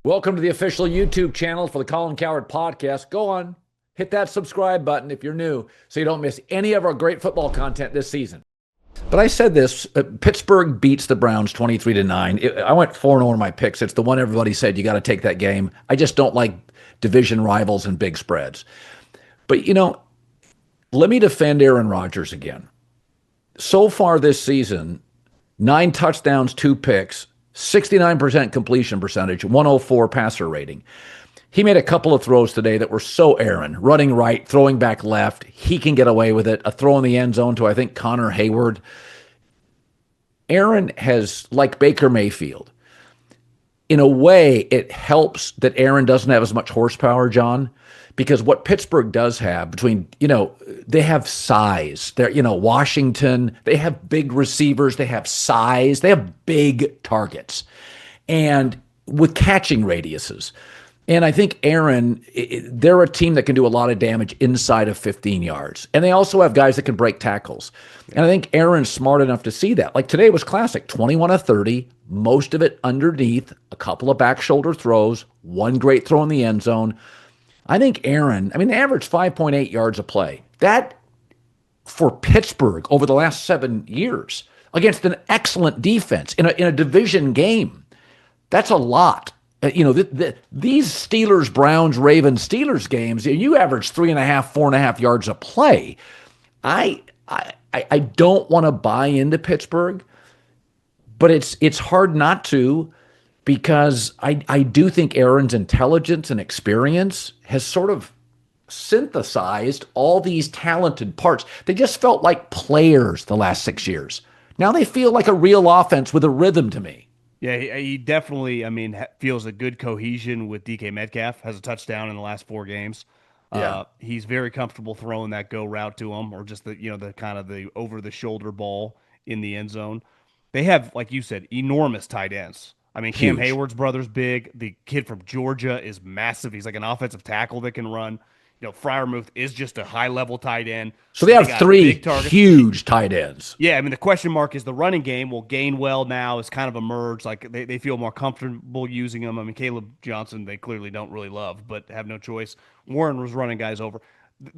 Welcome to the official YouTube channel for the Colin Cowherd podcast. Go on, hit that subscribe button if you're new so you don't miss any of our great football content this season. But I said this, Pittsburgh beats the Browns 23-9. I went 4-0 in my picks. It's the one everybody said you got to take that game. I just don't like division rivals and big spreads. But, let me defend Aaron Rodgers again. So far this season, 9 touchdowns, 2 picks, 69% completion percentage, 104 passer rating. He made a couple of throws today that were so Aaron, running right, throwing back left. He can get away with it. A throw in the end zone to, I think, Connor Hayward. Aaron has, like Baker Mayfield, in a way, it helps that Aaron doesn't have as much horsepower, John, because what Pittsburgh does have between, they have size. They're, Washington, they have big receivers, they have size, they have big targets, and with catching radiuses. And I think Aaron, they're a team that can do a lot of damage inside of 15 yards. And they also have guys that can break tackles. And I think Aaron's smart enough to see that. Like today was classic, 21 of 30, most of it underneath, a couple of back shoulder throws, one great throw in the end zone. I think Aaron, they averaged 5.8 yards a play. That, for Pittsburgh over the last 7 years, against an excellent defense in a division game, that's a lot. These Steelers, Browns, Ravens, Steelers games, you average 3.5, 4.5 yards a play. I don't want to buy into Pittsburgh, but it's hard not to, because I do think Aaron's intelligence and experience has sort of synthesized all these talented parts. They just felt like players the last 6 years. Now they feel like a real offense with a rhythm to me. Yeah, he definitely, feels a good cohesion with DK Metcalf, has a touchdown in the last 4 games. Yeah. He's very comfortable throwing that go route to him, or just the kind of the over-the-shoulder ball in the end zone. They have, like you said, enormous tight ends. Cam Hayward's brother's big. The kid from Georgia is massive. He's like an offensive tackle that can run. Freiermuth is just a high-level tight end. So they have 3 huge tight ends. Yeah, the question mark is the running game. Well, Gainwell now has kind of emerged. Like, they feel more comfortable using him. Caleb Johnson, they clearly don't really love, but have no choice. Warren was running guys over.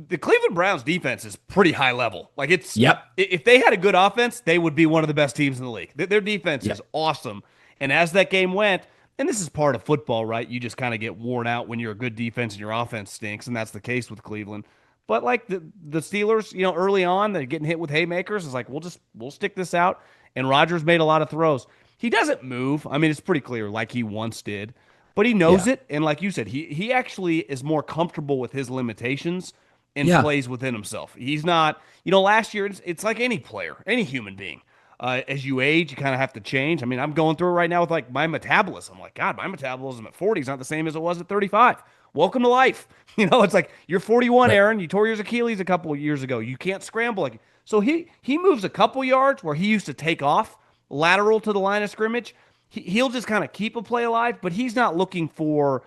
The Cleveland Browns defense is pretty high level. Like, if they had a good offense, they would be one of the best teams in the league. Their defense is awesome. And as that game went, and this is part of football, right? You just kind of get worn out when you're a good defense and your offense stinks, and that's the case with Cleveland. But like the Steelers, early on, they're getting hit with haymakers. It's like, we'll stick this out. And Rodgers made a lot of throws. He doesn't move. It's pretty clear, like he once did. But he knows it. And like you said, he actually is more comfortable with his limitations and plays within himself. He's not, last year, it's like any player, any human being. As you age, you kind of have to change. I'm going through it right now with like my metabolism. Like, God, my metabolism at 40 is not the same as it was at 35. Welcome to life. It's like you're 41, Aaron. You tore your Achilles a couple of years ago. You can't scramble. So he moves a couple yards where he used to take off lateral to the line of scrimmage. He'll just kind of keep a play alive, but he's not looking for,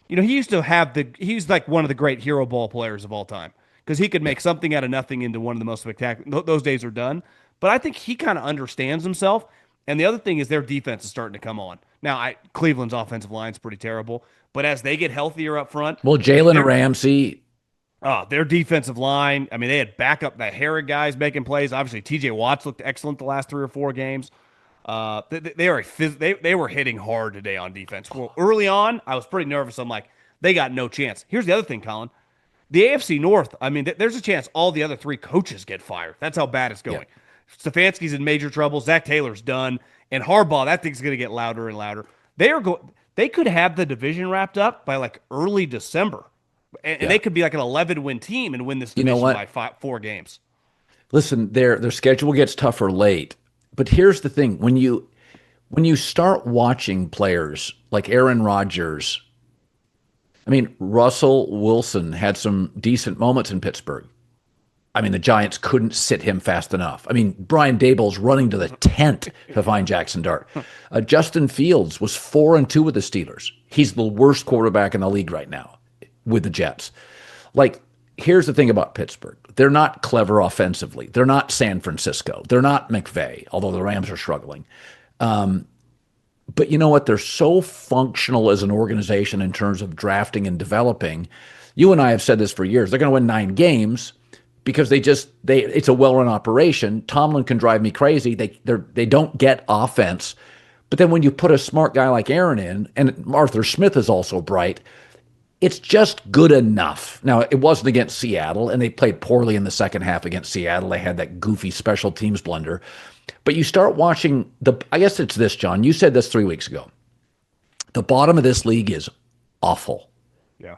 he used to have he's like one of the great hero ball players of all time, because he could make something out of nothing into one of the most spectacular. Those days are done. But I think he kind of understands himself. And the other thing is their defense is starting to come on. Now, Cleveland's offensive line is pretty terrible. But as they get healthier up front. Well, Jalen Ramsey. Their defensive line. They had backup, the Herod guys making plays. Obviously, TJ Watts looked excellent the last 3 or 4 games. They were hitting hard today on defense. Well, early on, I was pretty nervous. I'm like, they got no chance. Here's the other thing, Colin. The AFC North, there's a chance all the other 3 coaches get fired. That's how bad it's going. Yeah. Stefanski's in major trouble. Zach Taylor's done. And Harbaugh, that thing's going to get louder and louder. They could have the division wrapped up by like early December. And they could be like an 11-win team and win this division by 4 games. Listen, their schedule gets tougher late. But here's the thing. When you start watching players like Aaron Rodgers, Russell Wilson had some decent moments in Pittsburgh. The Giants couldn't sit him fast enough. Brian Daboll's running to the tent to find Jackson Dart. Justin Fields was 4-2 with the Steelers. He's the worst quarterback in the league right now with the Jets. Like, here's the thing about Pittsburgh. They're not clever offensively. They're not San Francisco. They're not McVay, although the Rams are struggling. But you know what? They're so functional as an organization in terms of drafting and developing. You and I have said this for years. They're going to win 9 games because they it's a well-run operation. Tomlin can drive me crazy. They don't get offense. But then when you put a smart guy like Aaron in, and Arthur Smith is also bright, it's just good enough. Now, it wasn't against Seattle, and they played poorly in the second half against Seattle. They had that goofy special teams blunder. But you start watching I guess it's this, John. You said this 3 weeks ago. The bottom of this league is awful. Yeah.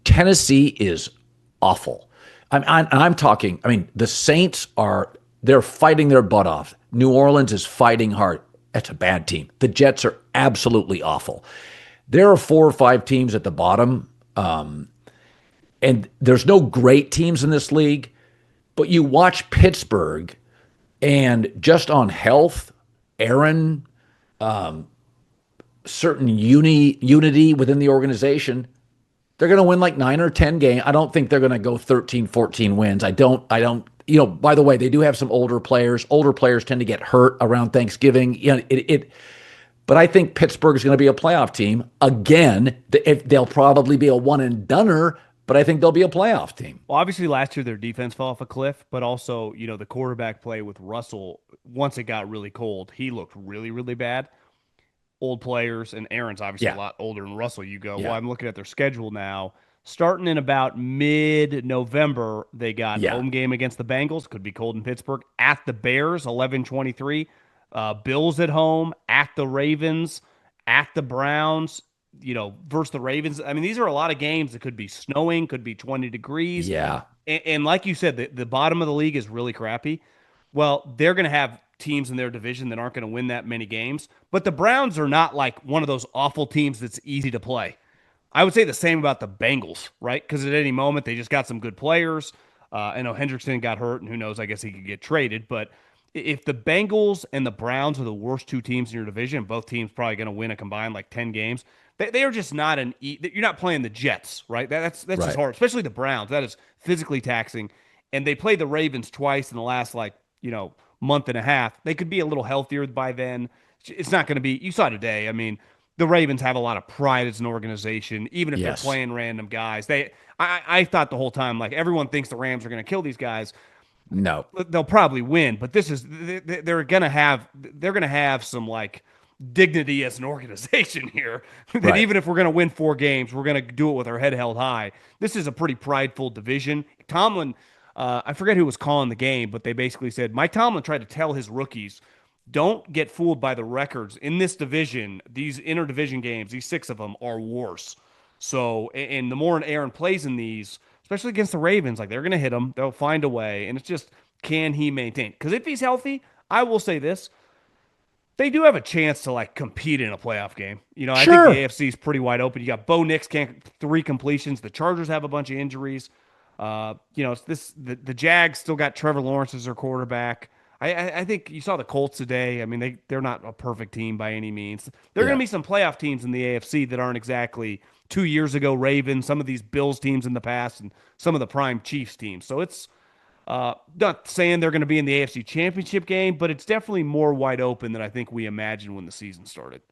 Tennessee is awful. I'm talking, I mean, the Saints they're fighting their butt off. New Orleans is fighting hard. That's a bad team. The Jets are absolutely awful. There are 4 or 5 teams at the bottom, and there's no great teams in this league, but you watch Pittsburgh, and just on health, Aaron, certain unity within the organization, they're going to win like 9 or 10 games. I don't think they're going to go 13, 14 wins. I don't, by the way, they do have some older players. Older players tend to get hurt around Thanksgiving. But I think Pittsburgh is going to be a playoff team. Again, they'll probably be a one-and-doner, but I think they'll be a playoff team. Well, obviously last year their defense fell off a cliff, but also, the quarterback play with Russell, once it got really cold, he looked really, really bad. Old players, and Aaron's obviously a lot older than Russell. You go, well, I'm looking at their schedule now. Starting in about mid-November, they got home game against the Bengals. Could be cold in Pittsburgh. At the Bears, 11-23. Bills at home, at the Ravens, at the Browns, versus the Ravens. I mean, these are a lot of games that could be snowing, could be 20 degrees. Yeah. And like you said, the bottom of the league is really crappy. Well, they're going to have teams in their division that aren't going to win that many games. But the Browns are not like one of those awful teams that's easy to play. I would say the same about the Bengals, right? Because at any moment, they just got some good players. I know Hendrickson got hurt, and who knows, I guess he could get traded. But if the Bengals and the Browns are the worst 2 teams in your division, both teams probably going to win a combined like 10 games. They are just not you're not playing the Jets, right? That's right. Just hard, especially the Browns. That is physically taxing. And they played the Ravens twice in the last month and a half. They could be a little healthier by then. It's not going to be, you saw today. I mean, the Ravens have a lot of pride as an organization, even if they're playing random guys. I thought the whole time, like, everyone thinks the Rams are going to kill these guys. No, they'll probably win, but they're gonna have some like dignity as an organization here. That even if we're gonna win 4 games, we're gonna do it with our head held high. This is a pretty prideful division. Tomlin, I forget who was calling the game, but they basically said Mike Tomlin tried to tell his rookies, don't get fooled by the records in this division. These interdivision games, these 6 of them, are worse. So, and the more Aaron plays in these, especially against the Ravens, like, they're going to hit him. They'll find a way. And it's just, can he maintain? Because if he's healthy, I will say this, they do have a chance to, like, compete in a playoff game. I think the AFC is pretty wide open. You got Bo Nix, 3 completions. The Chargers have a bunch of injuries. The Jags still got Trevor Lawrence as their quarterback. I think you saw the Colts today. I mean, they're not a perfect team by any means. There are going to be some playoff teams in the AFC that aren't exactly 2 years ago Ravens, some of these Bills teams in the past, and some of the prime Chiefs teams. So it's not saying they're going to be in the AFC Championship game, but it's definitely more wide open than I think we imagined when the season started.